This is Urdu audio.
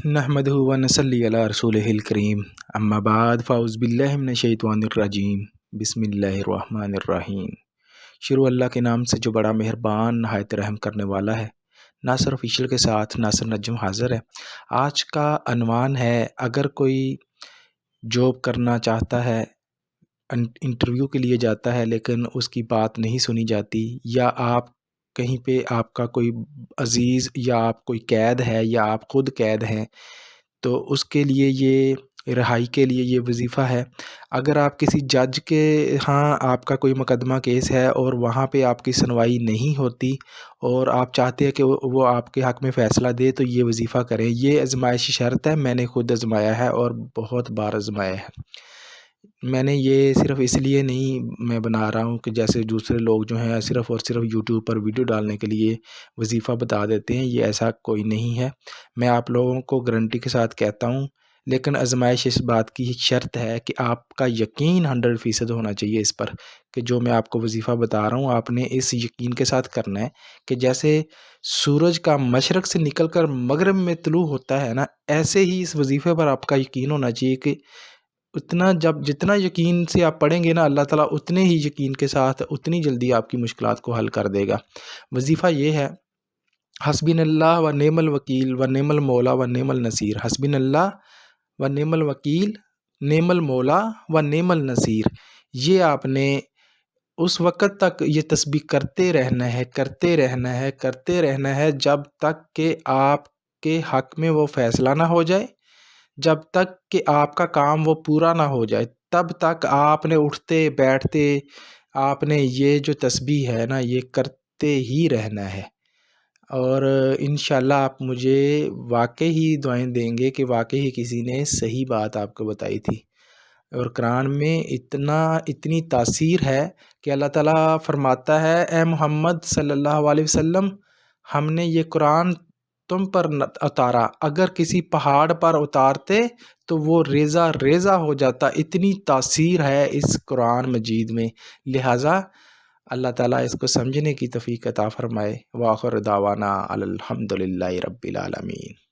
نحمده و نصلی علی رسولہ الکریم اما بعد فاعوذ باللہ من الشیطان الرجیم بسم اللہ الرحمن الرحیم۔ شروع اللہ کے نام سے جو بڑا مہربان نہایت رحم کرنے والا ہے۔ ناصر آفیشیل کے ساتھ ناصر نجم حاضر ہے۔ آج کا عنوان ہے، اگر کوئی جاب کرنا چاہتا ہے، انٹرویو کے لیے جاتا ہے لیکن اس کی بات نہیں سنی جاتی، یا آپ کہیں پہ آپ کا کوئی عزیز یا آپ کوئی قید ہے یا آپ خود قید ہیں، تو اس کے لیے یہ رہائی کے لیے یہ وظیفہ ہے۔ اگر آپ کسی جج کے ہاں آپ کا کوئی مقدمہ کیس ہے اور وہاں پہ آپ کی سنوائی نہیں ہوتی اور آپ چاہتے ہیں کہ وہ آپ کے حق میں فیصلہ دے، تو یہ وظیفہ کریں۔ یہ آزمائشی شرط ہے، میں نے خود آزمایا ہے اور بہت بار آزمایا ہے۔ میں نے یہ صرف اس لیے نہیں میں بنا رہا ہوں کہ جیسے دوسرے لوگ جو ہیں صرف اور صرف یوٹیوب پر ویڈیو ڈالنے کے لیے وظیفہ بتا دیتے ہیں، یہ ایسا کوئی نہیں ہے۔ میں آپ لوگوں کو گارنٹی کے ساتھ کہتا ہوں، لیکن آزمائش اس بات کی شرط ہے کہ آپ کا یقین 100% ہونا چاہیے اس پر کہ جو میں آپ کو وظیفہ بتا رہا ہوں آپ نے اس یقین کے ساتھ کرنا ہے کہ جیسے سورج کا مشرق سے نکل کر مغرب میں طلوع ہوتا ہے نا، ایسے ہی اس وظیفے پر آپ کا یقین ہونا چاہیے کہ جتنا یقین سے آپ پڑھیں گے نا، اللہ تعالیٰ اتنے ہی یقین کے ساتھ اتنی جلدی آپ کی مشکلات کو حل کر دے گا۔ وظیفہ یہ ہے، حسبنا اللہ و نعم الوکیل و نعم المولا و نعم النصیر۔ حسبنا اللہ و نعم الوکیل، نعم المولا و نعم النصیر۔ یہ آپ نے اس وقت تک یہ تسبیح کرتے رہنا ہے، کرتے رہنا ہے، کرتے رہنا ہے، جب تک کہ آپ کے حق میں وہ فیصلہ نہ ہو جائے، جب تک کہ آپ کا کام وہ پورا نہ ہو جائے، تب تک آپ نے اٹھتے بیٹھتے آپ نے یہ جو تسبیح ہے نا یہ کرتے ہی رہنا ہے۔ اور انشاءاللہ آپ مجھے واقعی دعائیں دیں گے کہ واقعی کسی نے صحیح بات آپ کو بتائی تھی۔ اور قرآن میں اتنی تاثیر ہے کہ اللہ تعالیٰ فرماتا ہے، اے محمد صلی اللہ علیہ وسلم، ہم نے یہ قرآن تم پر اتارا، اگر کسی پہاڑ پر اتارتے تو وہ ریزہ ریزہ ہو جاتا۔ اتنی تاثیر ہے اس قرآن مجید میں، لہٰذا اللہ تعالیٰ اس کو سمجھنے کی توفیق عطا فرمائے۔ وآخر دعوانا الحمدللہ رب العالمین۔